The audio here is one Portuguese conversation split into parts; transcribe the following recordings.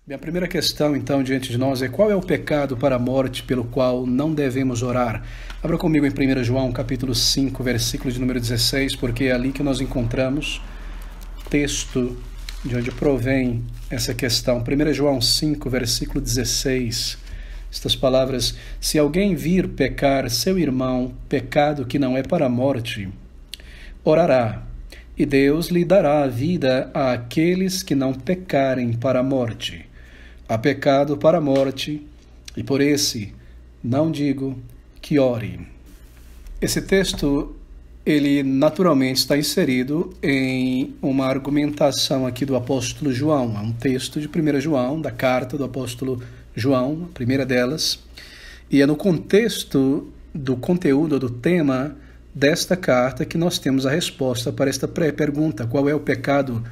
Bem, a primeira questão, então, diante de nós é: qual é o pecado para a morte pelo qual não devemos orar? Abra comigo em 1 João, capítulo 5, versículo de número 16, porque é ali que nós encontramos o texto de onde provém essa questão. 1 João 5, versículo 16, estas palavras: se alguém vir pecar seu irmão, pecado que não é para a morte, orará, e Deus lhe dará a vida àqueles que não pecarem para a morte. Há pecado para a morte, e por esse não digo que ore. Esse texto, ele naturalmente está inserido em uma argumentação aqui do apóstolo João. É um texto de 1 João, da carta do apóstolo João, a primeira delas, e é no contexto do conteúdo, do tema desta carta que nós temos a resposta para esta pré-pergunta: qual é o pecado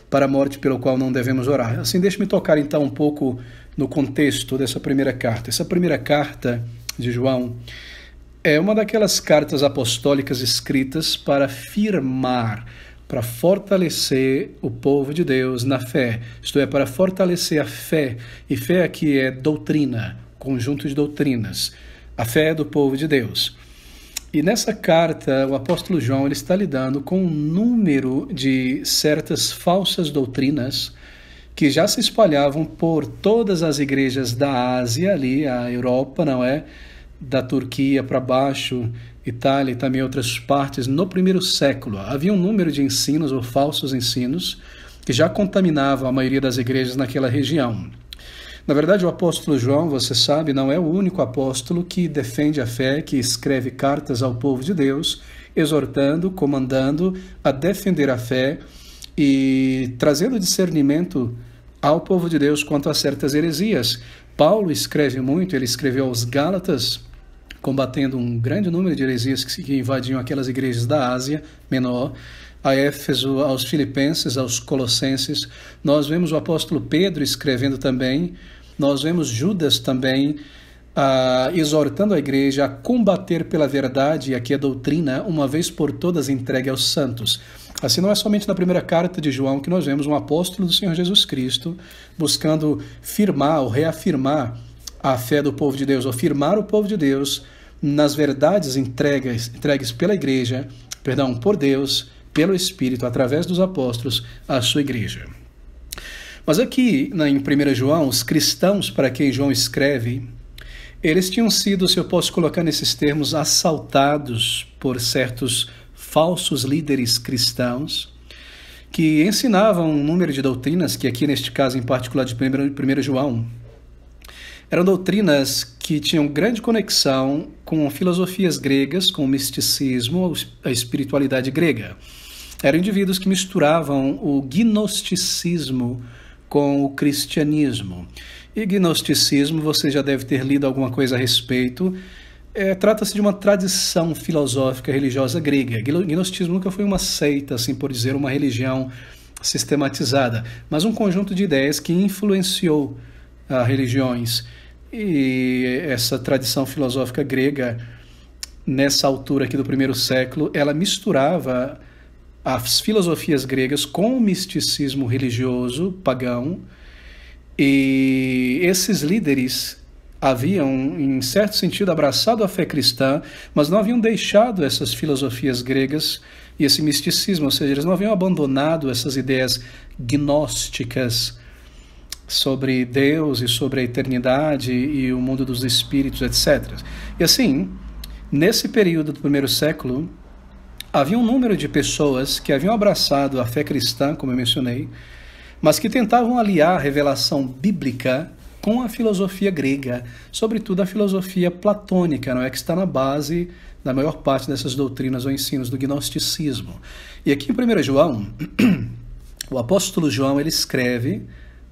para a morte pelo qual não devemos orar? Assim, deixe-me tocar então um pouco no contexto dessa primeira carta. Essa primeira carta de João é uma daquelas cartas apostólicas escritas para firmar, para fortalecer o povo de Deus na fé, isto é, para fortalecer a fé. E fé aqui é doutrina, conjunto de doutrinas, a fé do povo de Deus. E nessa carta, o apóstolo João ele está lidando com um número de certas falsas doutrinas que já se espalhavam por todas as igrejas da Ásia, ali, a Europa, não é? Da Turquia para baixo, Itália e também outras partes, no primeiro século. Havia um número de ensinos ou falsos ensinos que já contaminavam a maioria das igrejas naquela região. Na verdade, o apóstolo João, você sabe, não é o único apóstolo que defende a fé, que escreve cartas ao povo de Deus, exortando, comandando a defender a fé e trazendo discernimento ao povo de Deus quanto a certas heresias. Paulo escreve muito, ele escreveu aos Gálatas, combatendo um grande número de heresias que invadiam aquelas igrejas da Ásia Menor, a Éfeso, aos Filipenses, aos Colossenses. Nós vemos o apóstolo Pedro escrevendo também. Nós vemos Judas também exortando a igreja a combater pela verdade, e aqui a doutrina, uma vez por todas entregue aos santos. Assim, não é somente na primeira carta de João que nós vemos um apóstolo do Senhor Jesus Cristo buscando firmar ou reafirmar a fé do povo de Deus, ou firmar o povo de Deus nas verdades entregues pela igreja, por Deus, pelo Espírito, através dos apóstolos, à sua igreja. Mas aqui, em 1 João, os cristãos para quem João escreve, eles tinham sido, se eu posso colocar nesses termos, assaltados por certos falsos líderes cristãos que ensinavam um número de doutrinas, que aqui neste caso em particular de 1 João, eram doutrinas que tinham grande conexão com filosofias gregas, com o misticismo, a espiritualidade grega. Eram indivíduos que misturavam o gnosticismo com o cristianismo. E gnosticismo, você já deve ter lido alguma coisa a respeito, trata-se de uma tradição filosófica religiosa grega. Gnosticismo nunca foi uma seita, assim por dizer, uma religião sistematizada, mas um conjunto de ideias que influenciou religiões. E essa tradição filosófica grega, nessa altura aqui do primeiro século, ela misturava as filosofias gregas com o misticismo religioso pagão, e esses líderes haviam, em certo sentido, abraçado a fé cristã, mas não haviam deixado essas filosofias gregas e esse misticismo, ou seja, eles não haviam abandonado essas ideias gnósticas sobre Deus e sobre a eternidade e o mundo dos espíritos, etc. E assim, nesse período do primeiro século, havia um número de pessoas que haviam abraçado a fé cristã, como eu mencionei, mas que tentavam aliar a revelação bíblica com a filosofia grega, sobretudo a filosofia platônica, não é, que está na base da maior parte dessas doutrinas ou ensinos do gnosticismo. E aqui em 1 João, o apóstolo João ele escreve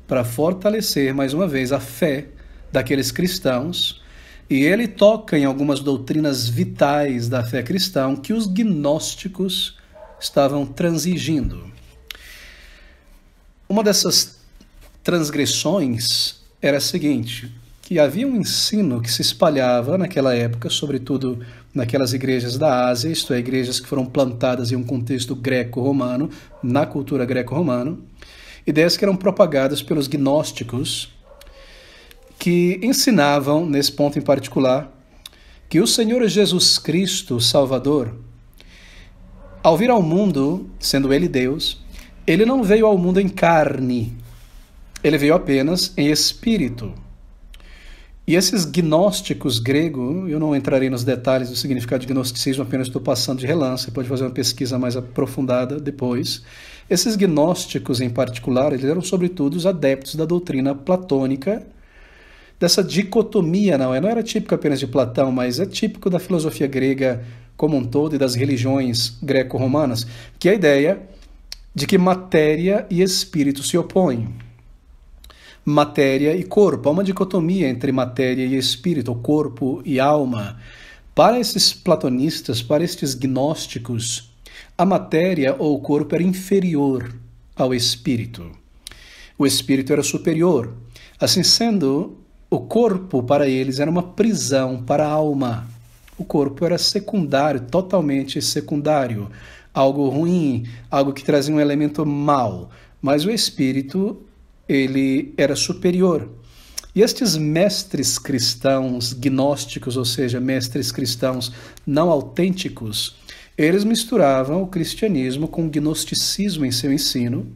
para fortalecer mais uma vez a fé daqueles cristãos, e ele toca em algumas doutrinas vitais da fé cristã que os gnósticos estavam transigindo. Uma dessas transgressões era a seguinte: que havia um ensino que se espalhava naquela época, sobretudo naquelas igrejas da Ásia, isto é, igrejas que foram plantadas em um contexto greco-romano, na cultura greco-romana, ideias que eram propagadas pelos gnósticos, que ensinavam, nesse ponto em particular, que o Senhor Jesus Cristo, o Salvador, ao vir ao mundo, sendo Ele Deus, Ele não veio ao mundo em carne, Ele veio apenas em espírito. E esses gnósticos gregos, eu não entrarei nos detalhes do significado de gnosticismo, apenas estou passando de relance, você pode fazer uma pesquisa mais aprofundada depois. Esses gnósticos em particular, eles eram sobretudo os adeptos da doutrina platônica, dessa dicotomia, não era típico apenas de Platão, mas é típico da filosofia grega como um todo e das religiões greco-romanas, que é a ideia de que matéria e espírito se opõem. Matéria e corpo. Há uma dicotomia entre matéria e espírito, corpo e alma. Para esses platonistas, para estes gnósticos, a matéria ou o corpo era inferior ao espírito. O espírito era superior. Assim sendo, o corpo para eles era uma prisão para a alma. O corpo era secundário, totalmente secundário. Algo ruim, algo que trazia um elemento mau. Mas o espírito, ele era superior. E estes mestres cristãos gnósticos, ou seja, mestres cristãos não autênticos, eles misturavam o cristianismo com o gnosticismo em seu ensino.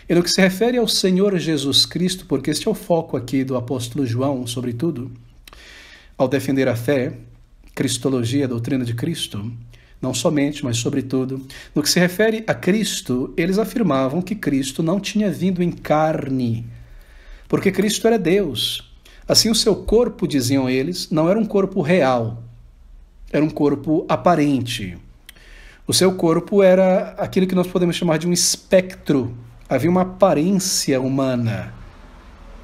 E no que se refere ao Senhor Jesus Cristo, porque este é o foco aqui do apóstolo João, sobretudo, ao defender a fé, cristologia, a doutrina de Cristo, não somente, mas sobretudo, no que se refere a Cristo, eles afirmavam que Cristo não tinha vindo em carne, porque Cristo era Deus. Assim, o seu corpo, diziam eles, não era um corpo real, era um corpo aparente. O seu corpo era aquilo que nós podemos chamar de um espectro. Havia uma aparência humana,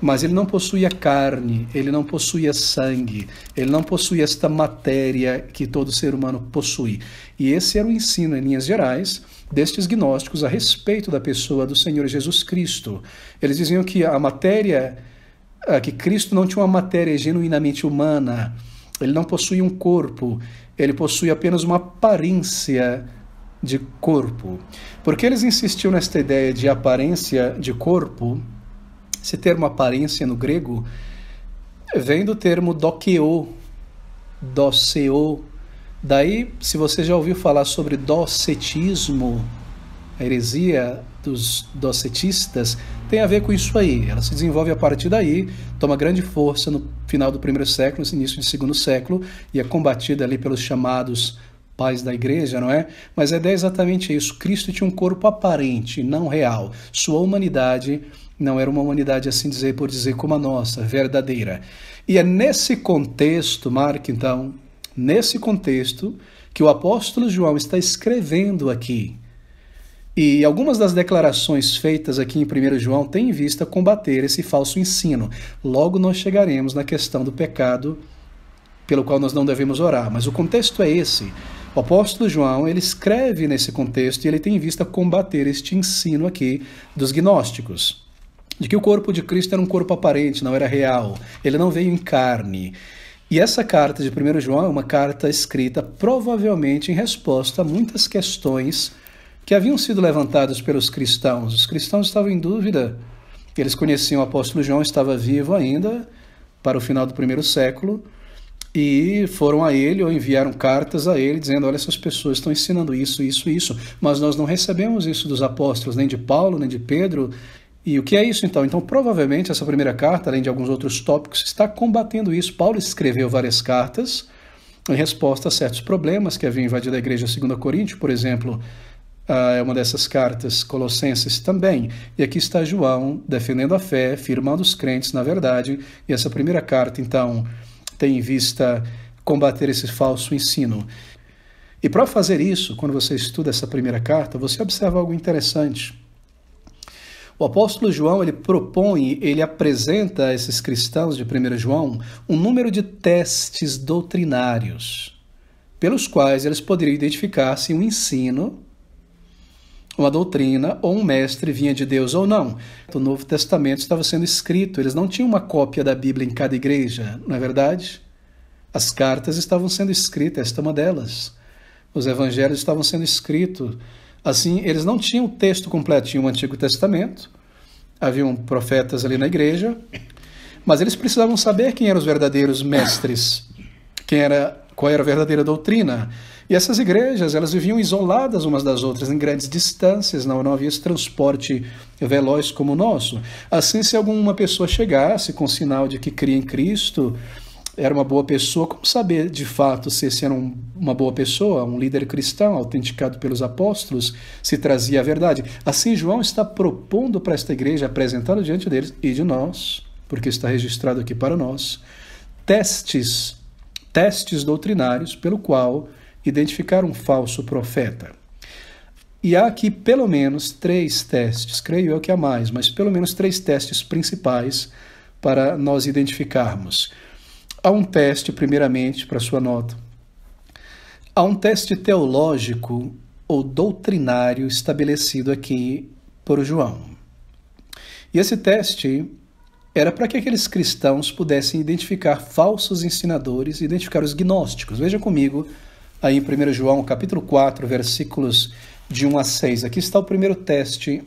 mas ele não possuía carne, ele não possuía sangue, ele não possuía esta matéria que todo ser humano possui. E esse era o ensino, em linhas gerais, destes gnósticos a respeito da pessoa do Senhor Jesus Cristo. Eles diziam que a matéria, que Cristo não tinha uma matéria genuinamente humana, ele não possuía um corpo, ele possui apenas uma aparência de corpo. Porque eles insistiam nesta ideia de aparência de corpo. Esse termo aparência no grego vem do termo dokeo, doceo. Daí, se você já ouviu falar sobre docetismo, a heresia dos docetistas, tem a ver com isso aí. Ela se desenvolve a partir daí, toma grande força no final do primeiro século, no início do segundo século, e é combatida ali pelos chamados pais da igreja, não é? Mas a ideia é exatamente isso. Cristo tinha um corpo aparente, não real. Sua humanidade não era uma humanidade, assim dizer, por dizer, como a nossa, verdadeira. E é nesse contexto, marque então, nesse contexto que o apóstolo João está escrevendo aqui. E algumas das declarações feitas aqui em 1 João têm em vista combater esse falso ensino. Logo nós chegaremos na questão do pecado pelo qual nós não devemos orar. Mas o contexto é esse. O apóstolo João, ele escreve nesse contexto e ele tem em vista combater este ensino aqui dos gnósticos, de que o corpo de Cristo era um corpo aparente, não era real, ele não veio em carne. E essa carta de 1 João é uma carta escrita provavelmente em resposta a muitas questões que haviam sido levantadas pelos cristãos. Os cristãos estavam em dúvida, eles conheciam o apóstolo João, estava vivo ainda para o final do primeiro século, e foram a ele ou enviaram cartas a ele dizendo: olha, essas pessoas estão ensinando isso, isso, isso, mas nós não recebemos isso dos apóstolos, nem de Paulo, nem de Pedro. E o que é isso então? Então provavelmente essa primeira carta, além de alguns outros tópicos, está combatendo isso. Paulo escreveu várias cartas em resposta a certos problemas que haviam invadido a igreja. 2 Coríntios, por exemplo, é uma dessas cartas. Colossenses também. E aqui está João defendendo a fé, firmando os crentes na verdade. E essa primeira carta então tem em vista combater esse falso ensino. E para fazer isso, quando você estuda essa primeira carta, você observa algo interessante. O apóstolo João, ele propõe, ele apresenta a esses cristãos de 1 João um número de testes doutrinários, pelos quais eles poderiam identificar se um ensino, uma doutrina ou um mestre vinha de Deus ou não. O Novo Testamento estava sendo escrito, eles não tinham uma cópia da Bíblia em cada igreja, não é verdade? As cartas estavam sendo escritas, esta é uma delas. Os evangelhos estavam sendo escritos. Assim, eles não tinham o texto completo, tinham o Antigo Testamento, haviam profetas ali na igreja, mas eles precisavam saber quem eram os verdadeiros mestres, qual era a verdadeira doutrina. E essas igrejas, elas viviam isoladas umas das outras, em grandes distâncias, não havia esse transporte veloz como o nosso. Assim, se alguma pessoa chegasse com sinal de que cria em Cristo, era uma boa pessoa, como saber de fato se esse era uma boa pessoa, um líder cristão, autenticado pelos apóstolos, se trazia a verdade? Assim, João está propondo para esta igreja, apresentando diante deles e de nós, porque está registrado aqui para nós, testes doutrinários pelo qual identificar um falso profeta. E há aqui pelo menos 3 testes, creio eu que há mais, mas pelo menos 3 testes principais para nós identificarmos. Há um teste, primeiramente, para sua nota. Há um teste teológico ou doutrinário estabelecido aqui por João. E esse teste era para que aqueles cristãos pudessem identificar falsos ensinadores e identificar os gnósticos. Veja comigo aí em 1 João, capítulo 4, versículos de 1 a 6. Aqui está o primeiro teste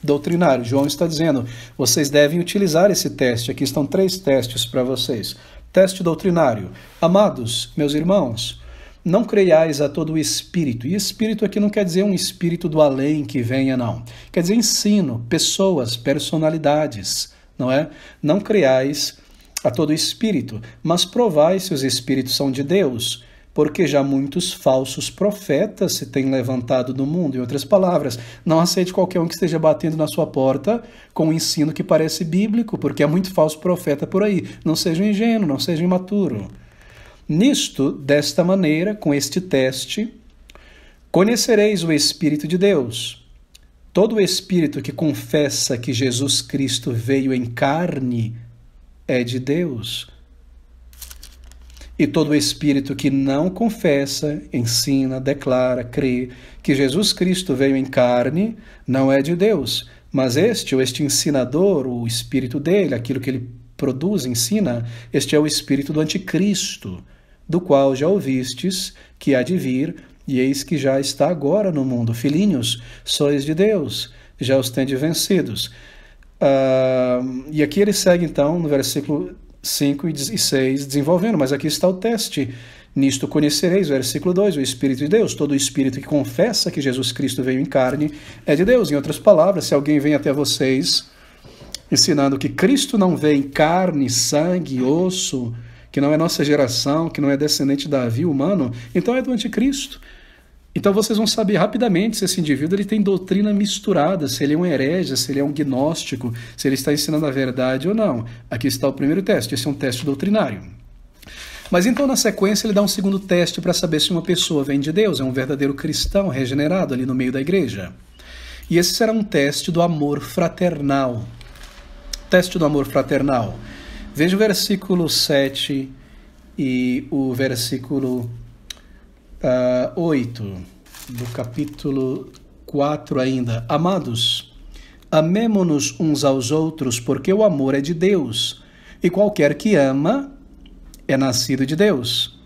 doutrinário. João está dizendo, vocês devem utilizar esse teste. Aqui estão 3 testes para vocês. Teste doutrinário. Amados, meus irmãos, não creiais a todo o espírito. E espírito aqui não quer dizer um espírito do além que venha, não. Quer dizer ensino, pessoas, personalidades, não é? Não creiais a todo o espírito, mas provai se os espíritos são de Deus, porque já muitos falsos profetas se têm levantado no mundo. Em outras palavras, não aceite qualquer um que esteja batendo na sua porta com um ensino que parece bíblico, porque há muito falso profeta por aí. Não seja ingênuo, não seja imaturo. Nisto, desta maneira, com este teste, conhecereis o Espírito de Deus. Todo espírito que confessa que Jesus Cristo veio em carne é de Deus. E todo espírito que não confessa, ensina, declara, crê que Jesus Cristo veio em carne, não é de Deus. Mas este ensinador, o espírito dele, aquilo que ele produz, ensina, este é o espírito do anticristo, do qual já ouvistes que há de vir, e eis que já está agora no mundo. Filhinhos, sois de Deus, já os tendes vencidos. E aqui ele segue então no versículo 5 e 6, desenvolvendo, mas aqui está o teste. Nisto conhecereis, versículo 2, o Espírito de Deus. Todo espírito que confessa que Jesus Cristo veio em carne é de Deus. Em outras palavras, se alguém vem até vocês ensinando que Cristo não veio em carne, sangue, osso, que não é nossa geração, que não é descendente de Davi humano, então é do anticristo. Então vocês vão saber rapidamente se esse indivíduo ele tem doutrina misturada, se ele é um herege, se ele é um gnóstico, se ele está ensinando a verdade ou não. Aqui está o primeiro teste, esse é um teste doutrinário. Mas então na sequência ele dá um segundo teste para saber se uma pessoa vem de Deus, é um verdadeiro cristão regenerado ali no meio da igreja. E esse será um teste do amor fraternal. Teste do amor fraternal. Veja o versículo 7 e o versículo 8 do capítulo 4 ainda. Amados, amemo-nos uns aos outros, porque o amor é de Deus, e qualquer que ama é nascido de Deus.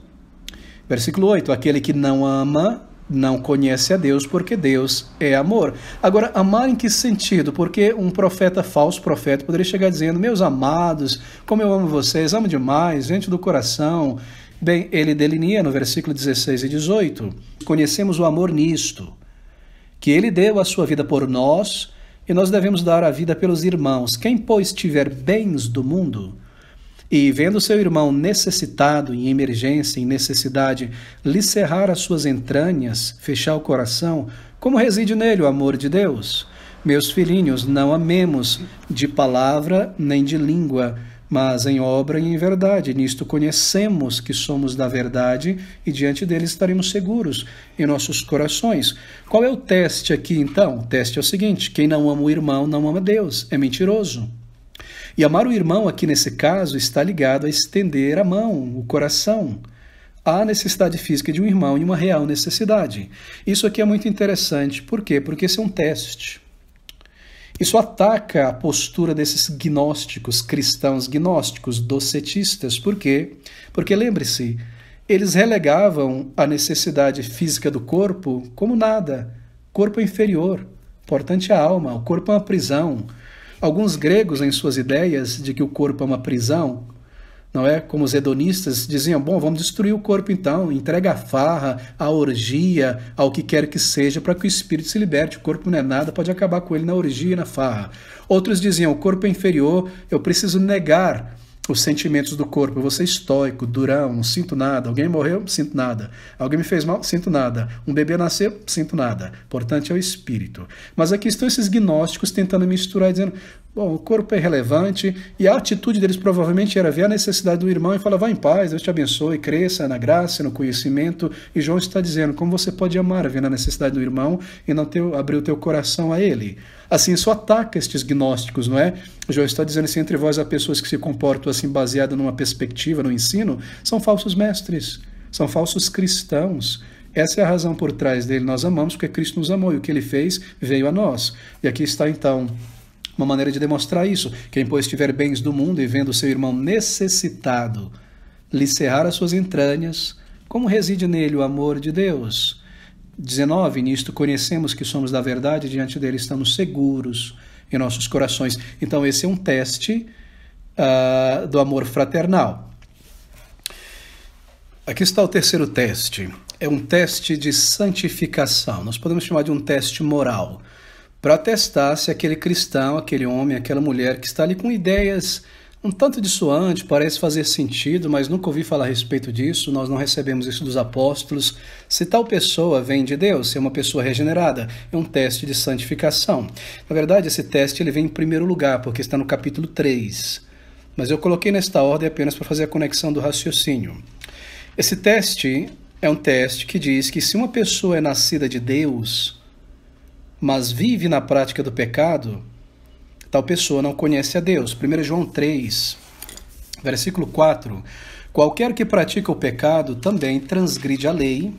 Versículo 8, aquele que não ama não conhece a Deus, porque Deus é amor. Agora, amar em que sentido? Porque um profeta, falso profeta, poderia chegar dizendo, meus amados, como eu amo vocês, amo demais, gente do coração. Bem, ele delinea no versículo 16 e 18, conhecemos o amor nisto, que ele deu a sua vida por nós, e nós devemos dar a vida pelos irmãos. Quem, pois, tiver bens do mundo, e vendo seu irmão necessitado, em emergência, em necessidade, lhe cerrar as suas entranhas, fechar o coração, como reside nele o amor de Deus? Meus filhinhos, não amemos de palavra nem de língua, mas em obra e em verdade. Nisto conhecemos que somos da verdade e diante dele estaremos seguros em nossos corações. Qual é o teste aqui, então? O teste é o seguinte, quem não ama o irmão não ama Deus, é mentiroso. E amar o irmão aqui nesse caso está ligado a estender a mão, o coração. Há necessidade física de um irmão e uma real necessidade. Isso aqui é muito interessante. Por quê? Porque esse é um teste. Isso ataca a postura desses gnósticos, cristãos gnósticos, docetistas. Por quê? Porque, lembre-se, eles relegavam a necessidade física do corpo como nada. Corpo é inferior, importante é a alma, o corpo é uma prisão. Alguns gregos, em suas ideias de que o corpo é uma prisão, não é? Como os hedonistas diziam, bom, vamos destruir o corpo então, entrega a farra, a orgia, ao que quer que seja, para que o espírito se liberte. O corpo não é nada, pode acabar com ele na orgia e na farra. Outros diziam, o corpo é inferior, eu preciso negar os sentimentos do corpo, eu vou ser estoico, durão, não sinto nada. Alguém morreu? Sinto nada. Alguém me fez mal? Sinto nada. Um bebê nasceu? Sinto nada. Portanto, é o espírito. Mas aqui estão esses gnósticos tentando misturar, dizendo, bom, o corpo é irrelevante, e a atitude deles provavelmente era ver a necessidade do irmão e falar, vá em paz, Deus te abençoe, cresça na graça, no conhecimento. E João está dizendo, como você pode amar vendo a necessidade do irmão e não abrir o teu coração a ele? Assim, isso ataca estes gnósticos, não é? João está dizendo, se entre vós há pessoas que se comportam assim baseado numa perspectiva, no ensino, são falsos mestres, são falsos cristãos. Essa é a razão por trás dele. Nós amamos porque Cristo nos amou e o que ele fez veio a nós. E aqui está então uma maneira de demonstrar isso. Quem, pois, tiver bens do mundo e vendo seu irmão necessitado, lhe cerrar as suas entranhas, como reside nele o amor de Deus? 19, nisto conhecemos que somos da verdade, diante dele estamos seguros em nossos corações. Então esse é um teste do amor fraternal. Aqui está o terceiro teste. É um teste de santificação. Nós podemos chamar de um teste moral, para testar se aquele cristão, aquele homem, aquela mulher que está ali com ideias um tanto dissoante, parece fazer sentido, mas nunca ouvi falar a respeito disso, nós não recebemos isso dos apóstolos. Se tal pessoa vem de Deus, se é uma pessoa regenerada, é um teste de santificação. Na verdade, esse teste ele vem em primeiro lugar, porque está no capítulo 3. Mas eu coloquei nesta ordem apenas para fazer a conexão do raciocínio. Esse teste é um teste que diz que se uma pessoa é nascida de Deus, mas vive na prática do pecado, tal pessoa não conhece a Deus. 1 João 3, versículo 4. Qualquer que pratica o pecado também transgride a lei,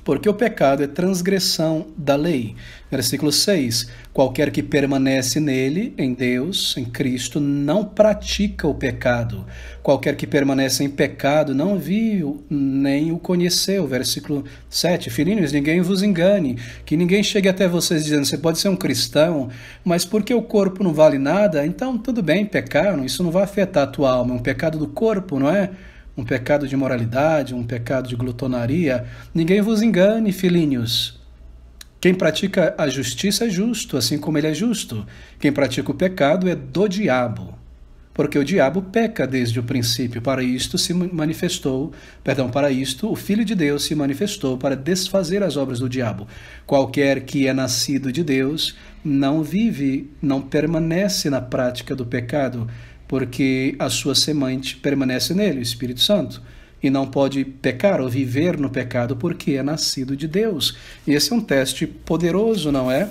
porque o pecado é transgressão da lei. Versículo 6. Qualquer que permanece nele, em Deus, em Cristo, não pratica o pecado. Qualquer que permanece em pecado não viu nem o conheceu. Versículo 7. Filhinhos, ninguém vos engane, que ninguém chegue até vocês dizendo, você pode ser um cristão, mas porque o corpo não vale nada, então tudo bem pecar, isso não vai afetar a tua alma, é um pecado do corpo, não é? Um pecado de imoralidade, um pecado de glutonaria. Ninguém vos engane, filhinhos. Quem pratica a justiça é justo, assim como ele é justo. Quem pratica o pecado é do diabo, porque o diabo peca desde o princípio. Para isto o Filho de Deus se manifestou para desfazer as obras do diabo. Qualquer que é nascido de Deus não vive, não permanece na prática do pecado, porque a sua semente permanece nele, o Espírito Santo, e não pode pecar ou viver no pecado porque é nascido de Deus. E esse é um teste poderoso, não é?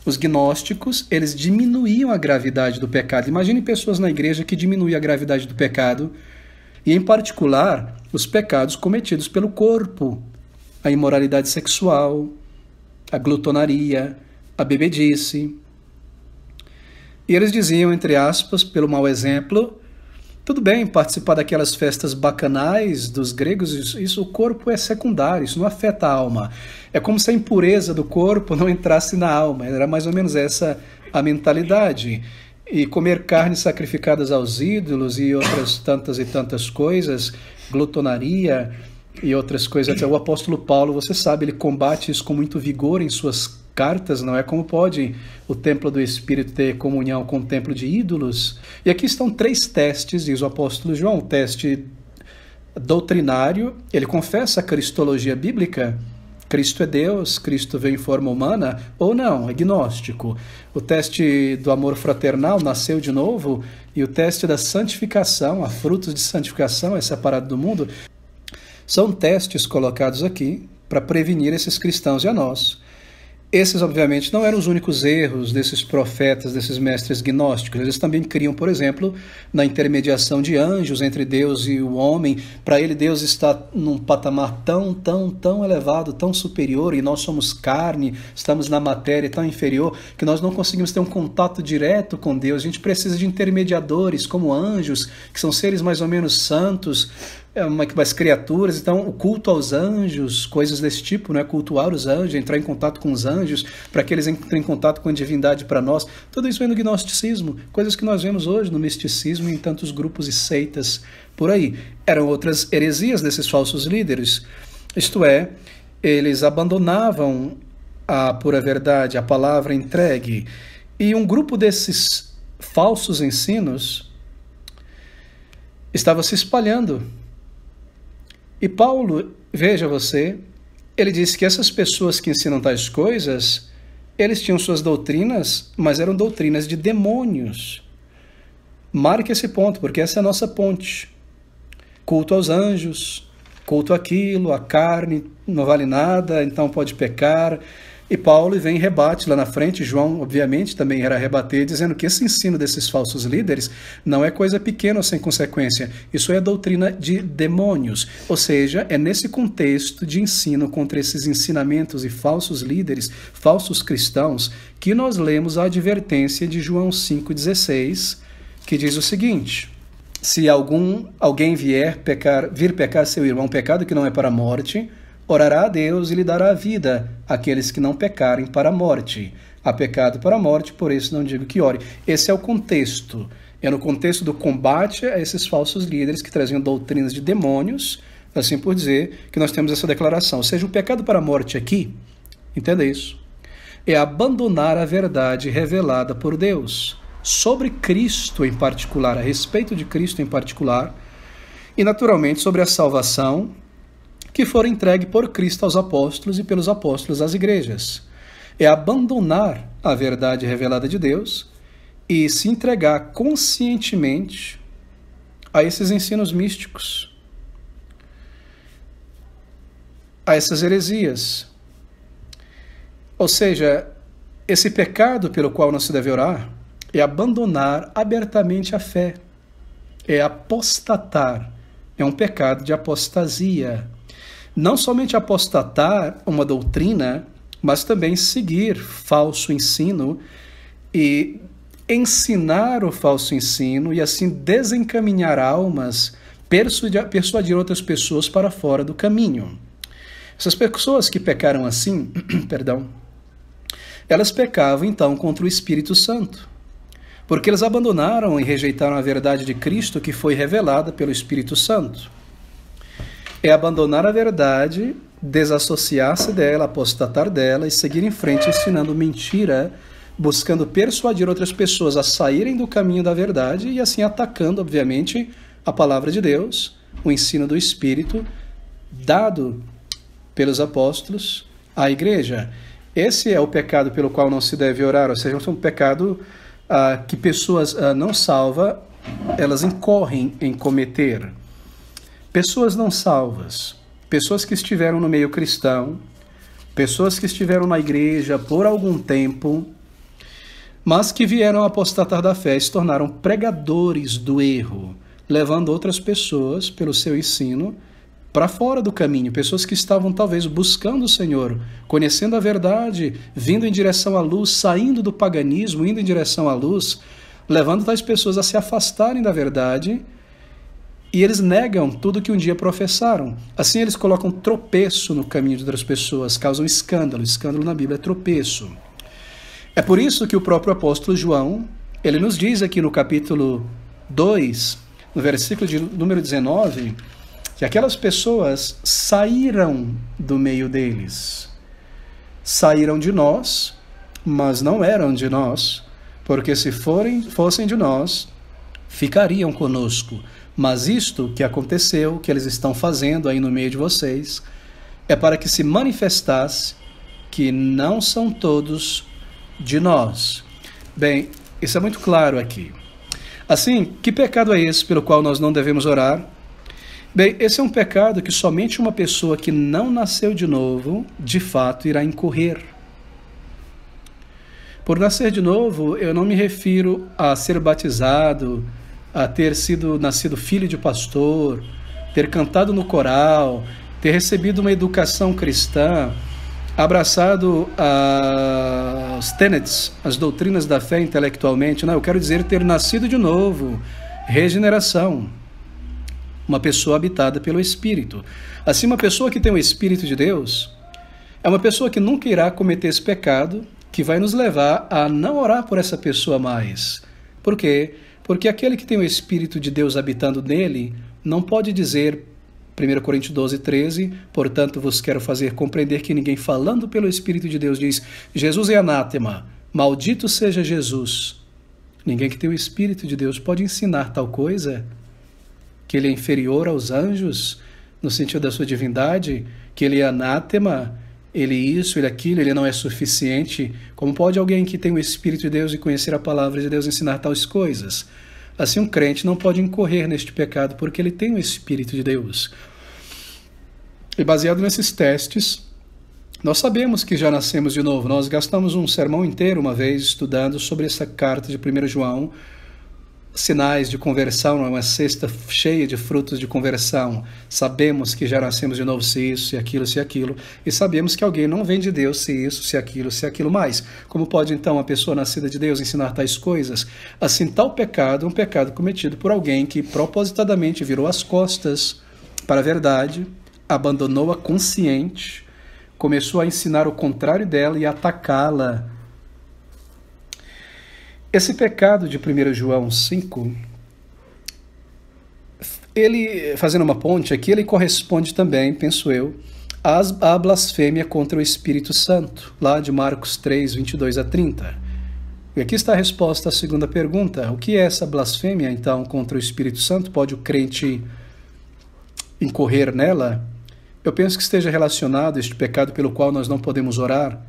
Os gnósticos, eles diminuíam a gravidade do pecado. Imagine pessoas na igreja que diminuem a gravidade do pecado, e em particular, os pecados cometidos pelo corpo, a imoralidade sexual, a glutonaria, a bebedice. E eles diziam, entre aspas, pelo mau exemplo, tudo bem participar daquelas festas bacanais dos gregos, isso o corpo é secundário, isso não afeta a alma. É como se a impureza do corpo não entrasse na alma, era mais ou menos essa a mentalidade. E comer carnes sacrificadas aos ídolos e outras tantas e tantas coisas, glutonaria e outras coisas. O apóstolo Paulo, você sabe, ele combate isso com muito vigor em suas cartas, não é? Como pode o templo do Espírito ter comunhão com o templo de ídolos? E aqui estão 3 testes, diz o apóstolo João. O teste doutrinário, ele confessa a cristologia bíblica, Cristo é Deus, Cristo veio em forma humana, ou não, é gnóstico. O teste do amor fraternal, nasceu de novo, e o teste da santificação, a frutos de santificação, é separado do mundo. São testes colocados aqui para prevenir esses cristãos e a nós. Esses, obviamente, não eram os únicos erros desses profetas, desses mestres gnósticos. Eles também criam, por exemplo, na intermediação de anjos entre Deus e o homem. Para ele, Deus está num patamar tão elevado, tão superior, e nós somos carne, estamos na matéria tão inferior, que nós não conseguimos ter um contato direto com Deus. A gente precisa de intermediadores, como anjos, que são seres mais ou menos santos, umas criaturas, então o culto aos anjos, coisas desse tipo, né? Cultuar os anjos, entrar em contato com os anjos, para que eles entrem em contato com a divindade para nós. Tudo isso vem do gnosticismo, coisas que nós vemos hoje no misticismo e em tantos grupos e seitas por aí. Eram outras heresias desses falsos líderes, isto é, eles abandonavam a pura verdade, a palavra entregue, e um grupo desses falsos ensinos estava se espalhando. E Paulo, veja você, ele disse que essas pessoas que ensinam tais coisas, eles tinham suas doutrinas, mas eram doutrinas de demônios. Marque esse ponto, porque essa é a nossa ponte. Culto aos anjos, culto àquilo, a carne não vale nada, então pode pecar. E Paulo vem e rebate lá na frente. João, obviamente, também era rebater, dizendo que esse ensino desses falsos líderes não é coisa pequena ou sem consequência. Isso é doutrina de demônios. Ou seja, é nesse contexto de ensino contra esses ensinamentos e falsos líderes, falsos cristãos, que nós lemos a advertência de João 5,16, que diz o seguinte: se alguém vir pecar seu irmão, pecado que não é para a morte, orará a Deus e lhe dará a vida àqueles que não pecarem para a morte. Há pecado para a morte, por isso não digo que ore. Esse é o contexto. É no contexto do combate a esses falsos líderes que traziam doutrinas de demônios, assim por dizer, que nós temos essa declaração. Ou seja, o pecado para a morte aqui, entenda isso, é abandonar a verdade revelada por Deus sobre Cristo em particular, a respeito de Cristo em particular, e naturalmente sobre a salvação que foram entregue por Cristo aos apóstolos e pelos apóstolos às igrejas. É abandonar a verdade revelada de Deus e se entregar conscientemente a esses ensinos místicos, a essas heresias. Ou seja, esse pecado pelo qual não se deve orar é abandonar abertamente a fé, é apostatar, é um pecado de apostasia. Não somente apostatar uma doutrina, mas também seguir falso ensino e ensinar o falso ensino e assim desencaminhar almas, persuadir outras pessoas para fora do caminho. Essas pessoas que pecaram assim, perdão, elas pecavam então contra o Espírito Santo, porque eles abandonaram e rejeitaram a verdade de Cristo que foi revelada pelo Espírito Santo. É abandonar a verdade, desassociar-se dela, apostatar dela e seguir em frente ensinando mentira, buscando persuadir outras pessoas a saírem do caminho da verdade e assim atacando, obviamente, a palavra de Deus, o ensino do Espírito dado pelos apóstolos à igreja. Esse é o pecado pelo qual não se deve orar, ou seja, é um pecado que pessoas não salvas, elas incorrem em cometer. Pessoas não salvas, pessoas que estiveram no meio cristão, pessoas que estiveram na igreja por algum tempo, mas que vieram a apostatar da fé e se tornaram pregadores do erro, levando outras pessoas, pelo seu ensino, para fora do caminho. Pessoas que estavam talvez buscando o Senhor, conhecendo a verdade, vindo em direção à luz, saindo do paganismo, indo em direção à luz, levando tais pessoas a se afastarem da verdade. E eles negam tudo que um dia professaram. Assim eles colocam tropeço no caminho de outras pessoas, causam escândalo. Escândalo na Bíblia é tropeço. É por isso que o próprio apóstolo João, ele nos diz aqui no capítulo 2, no versículo de número 19, que aquelas pessoas saíram do meio deles. Saíram de nós, mas não eram de nós, porque se fossem de nós, ficariam conosco. Mas isto que aconteceu, que eles estão fazendo aí no meio de vocês, é para que se manifestasse que não são todos de nós. Bem, isso é muito claro aqui. Assim, que pecado é esse pelo qual nós não devemos orar? Bem, esse é um pecado que somente uma pessoa que não nasceu de novo, de fato, irá incorrer. Por nascer de novo, eu não me refiro a ser batizado, a ter nascido filho de pastor, ter cantado no coral, ter recebido uma educação cristã, abraçado os tenets, as doutrinas da fé intelectualmente. Não, eu quero dizer ter nascido de novo, regeneração. uma pessoa habitada pelo Espírito. Assim, uma pessoa que tem o Espírito de Deus é uma pessoa que nunca irá cometer esse pecado, que vai nos levar a não orar por essa pessoa mais. Por quê? Porque aquele que tem o Espírito de Deus habitando nele não pode dizer, 1 Coríntios 12, 13, portanto vos quero fazer compreender que ninguém falando pelo Espírito de Deus diz, Jesus é anátema, maldito seja Jesus. Ninguém que tem o Espírito de Deus pode ensinar tal coisa, que ele é inferior aos anjos, no sentido da sua divindade, que ele é anátema, ele isso, ele aquilo, ele não é suficiente. Como pode alguém que tem o Espírito de Deus e conhecer a palavra de Deus ensinar tais coisas? Assim, um crente não pode incorrer neste pecado porque ele tem o Espírito de Deus. E baseado nesses testes, nós sabemos que já nascemos de novo. Nós gastamos um sermão inteiro uma vez estudando sobre essa carta de 1 João, sinais de conversão, uma cesta cheia de frutos de conversão. Sabemos que já nascemos de novo se isso, se aquilo, se aquilo. E sabemos que alguém não vem de Deus se isso, se aquilo mais. Como pode então uma pessoa nascida de Deus ensinar tais coisas? Assim, tal pecado é um pecado cometido por alguém que propositadamente virou as costas para a verdade, abandonou a consciente, começou a ensinar o contrário dela e atacá-la. Esse pecado de 1 João 5, ele, fazendo uma ponte aqui, ele corresponde também, penso eu, à blasfêmia contra o Espírito Santo, lá de Marcos 3, 22 a 30. E aqui está a resposta à segunda pergunta. O que é essa blasfêmia, então, contra o Espírito Santo? Pode o crente incorrer nela? Eu penso que esteja relacionado este pecado pelo qual nós não podemos orar,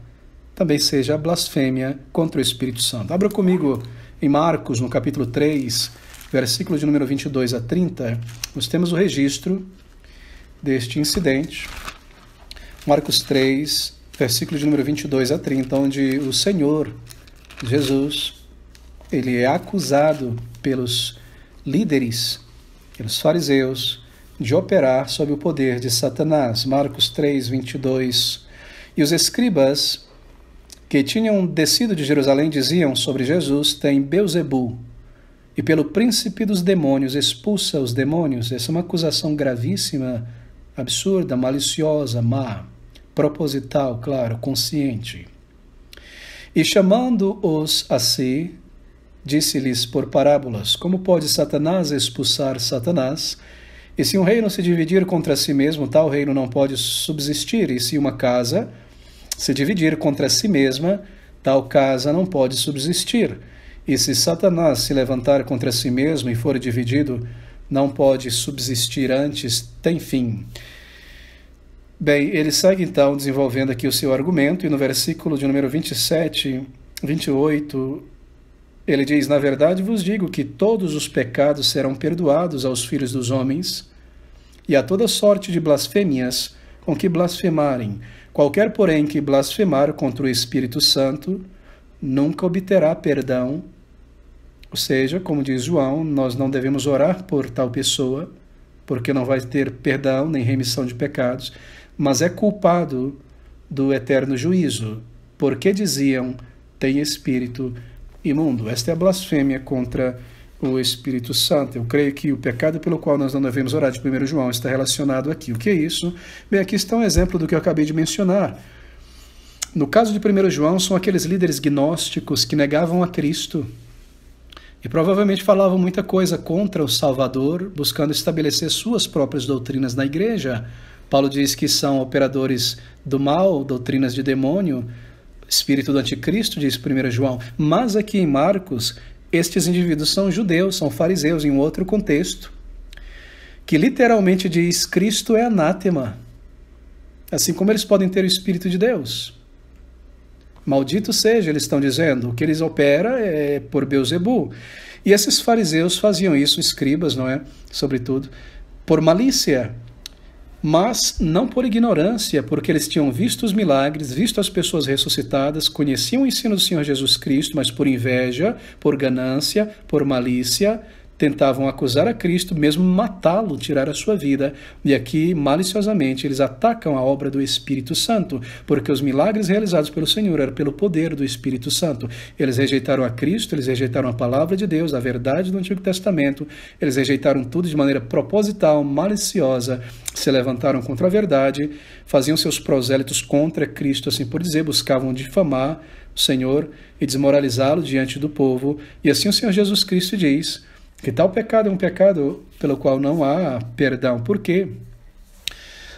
também seja a blasfêmia contra o Espírito Santo. Abra comigo em Marcos, no capítulo 3, versículo de número 22 a 30, nós temos o registro deste incidente. Marcos 3, versículo de número 22 a 30, onde o Senhor Jesus, ele é acusado pelos líderes, pelos fariseus, de operar sob o poder de Satanás. Marcos 3, 22. E os escribas que tinham descido de Jerusalém diziam sobre Jesus, tem Beelzebu, e pelo príncipe dos demônios expulsa os demônios. Essa é uma acusação gravíssima, absurda, maliciosa, má, proposital, claro, consciente. E chamando-os a si, disse-lhes por parábolas, como pode Satanás expulsar Satanás? E se um reino se dividir contra si mesmo, tal reino não pode subsistir, e se uma casa se dividir contra si mesma, tal casa não pode subsistir. E se Satanás se levantar contra si mesmo e for dividido, não pode subsistir antes, tem fim. Bem, ele segue então desenvolvendo aqui o seu argumento, e no versículo de número 27, 28, ele diz, na verdade vos digo que todos os pecados serão perdoados aos filhos dos homens, e a toda sorte de blasfêmias com que blasfemarem. Qualquer, porém, que blasfemar contra o Espírito Santo, nunca obterá perdão. Ou seja, como diz João, nós não devemos orar por tal pessoa, porque não vai ter perdão nem remissão de pecados, mas é culpado do eterno juízo, porque diziam, tem espírito imundo. Esta é a blasfêmia contra o Espírito Santo. Eu creio que o pecado pelo qual nós não devemos orar de 1 João está relacionado aqui. O que é isso? Bem, aqui está um exemplo do que eu acabei de mencionar. No caso de 1 João, são aqueles líderes gnósticos que negavam a Cristo e provavelmente falavam muita coisa contra o Salvador, buscando estabelecer suas próprias doutrinas na igreja. Paulo diz que são operadores do mal, doutrinas de demônio, espírito do anticristo, diz 1 João. Mas aqui em Marcos, estes indivíduos são judeus, são fariseus, em um outro contexto, que literalmente diz, Cristo é anátema, assim como eles podem ter o Espírito de Deus. Maldito seja, eles estão dizendo, o que eles operam é por Beelzebu. E esses fariseus faziam isso, escribas, não é? Sobretudo, por malícia, mas não por ignorância, porque eles tinham visto os milagres, visto as pessoas ressuscitadas, conheciam o ensino do Senhor Jesus Cristo, mas por inveja, por ganância, por malícia, tentavam acusar a Cristo, mesmo matá-lo, tirar a sua vida. E aqui, maliciosamente, eles atacam a obra do Espírito Santo, porque os milagres realizados pelo Senhor eram pelo poder do Espírito Santo. Eles rejeitaram a Cristo, eles rejeitaram a palavra de Deus, a verdade do Antigo Testamento, eles rejeitaram tudo de maneira proposital, maliciosa, se levantaram contra a verdade, faziam seus prosélitos contra Cristo, assim por dizer, buscavam difamar o Senhor e desmoralizá-lo diante do povo. E assim o Senhor Jesus Cristo diz que tal pecado é um pecado pelo qual não há perdão. Por quê?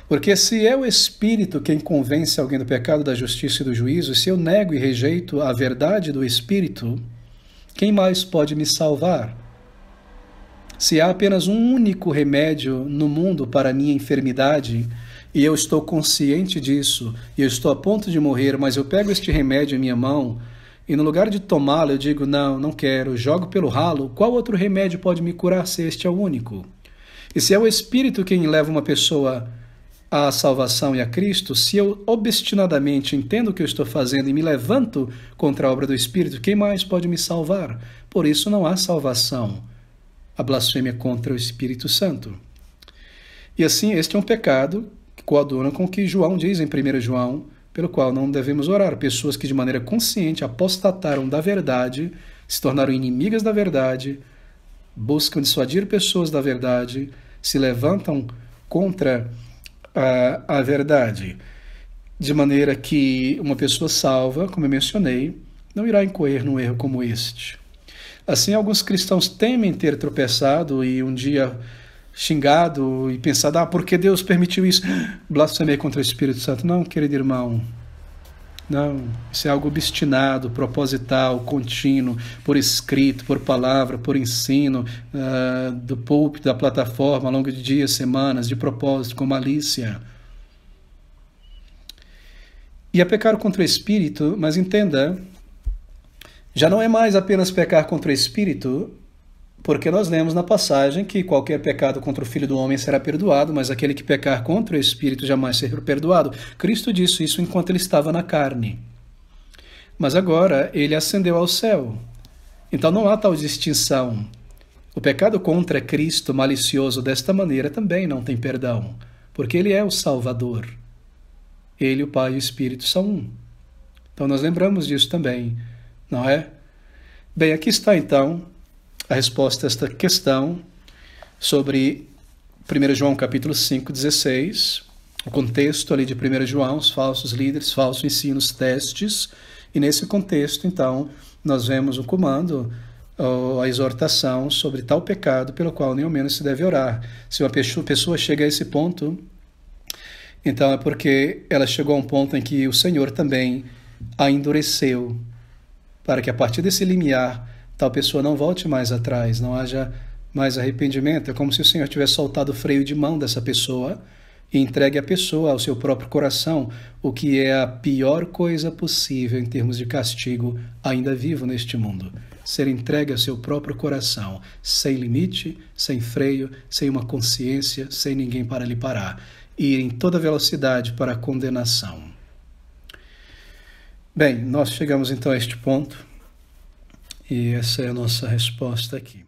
Porque se é o Espírito quem convence alguém do pecado, da justiça e do juízo, se eu nego e rejeito a verdade do Espírito, quem mais pode me salvar? Se há apenas um único remédio no mundo para a minha enfermidade, e eu estou consciente disso, e eu estou a ponto de morrer, mas eu pego este remédio em minha mão, e no lugar de tomá-lo eu digo, não, não quero, jogo pelo ralo, qual outro remédio pode me curar se este é o único? E se é o Espírito quem leva uma pessoa à salvação e a Cristo, se eu obstinadamente entendo o que eu estou fazendo e me levanto contra a obra do Espírito, quem mais pode me salvar? Por isso não há salvação, a blasfêmia contra o Espírito Santo. E assim, este é um pecado que coaduna com o que João diz em 1 João, pelo qual não devemos orar. Pessoas que de maneira consciente apostataram da verdade, se tornaram inimigas da verdade, buscam dissuadir pessoas da verdade, se levantam contra a verdade, de maneira que uma pessoa salva, como eu mencionei, não irá incorrer num erro como este. Assim, alguns cristãos temem ter tropeçado e um dia xingado e pensado, por que Deus permitiu isso? Blasfemei contra o Espírito Santo. Não, querido irmão, não. Isso é algo obstinado, proposital, contínuo, por escrito, por palavra, por ensino, do púlpito, da plataforma, ao longo de dias, semanas, de propósito, com malícia. E é pecar contra o Espírito, mas entenda, já não é mais apenas pecar contra o Espírito, porque nós lemos na passagem que qualquer pecado contra o Filho do Homem será perdoado, mas aquele que pecar contra o Espírito jamais será perdoado. Cristo disse isso enquanto ele estava na carne. Mas agora ele ascendeu ao céu. Então não há tal distinção. O pecado contra Cristo malicioso desta maneira também não tem perdão, porque ele é o Salvador. Ele, o Pai e o Espírito são um. Então nós lembramos disso também, não é? Bem, aqui está então a resposta a esta questão sobre 1 João capítulo 5, 16, o contexto ali de 1 João, os falsos líderes, falsos ensinos, testes, e nesse contexto, então, nós vemos o comando, a exortação sobre tal pecado pelo qual nem ao menos se deve orar. Se uma pessoa chega a esse ponto, então é porque ela chegou a um ponto em que o Senhor também a endureceu, para que a partir desse limiar tal pessoa não volte mais atrás, não haja mais arrependimento. É como se o Senhor tivesse soltado o freio de mão dessa pessoa e entregue a pessoa ao seu próprio coração, o que é a pior coisa possível em termos de castigo ainda vivo neste mundo. Ser entregue ao seu próprio coração, sem limite, sem freio, sem uma consciência, sem ninguém para lhe parar, e em toda velocidade para a condenação. Bem, nós chegamos então a este ponto. E essa é a nossa resposta aqui.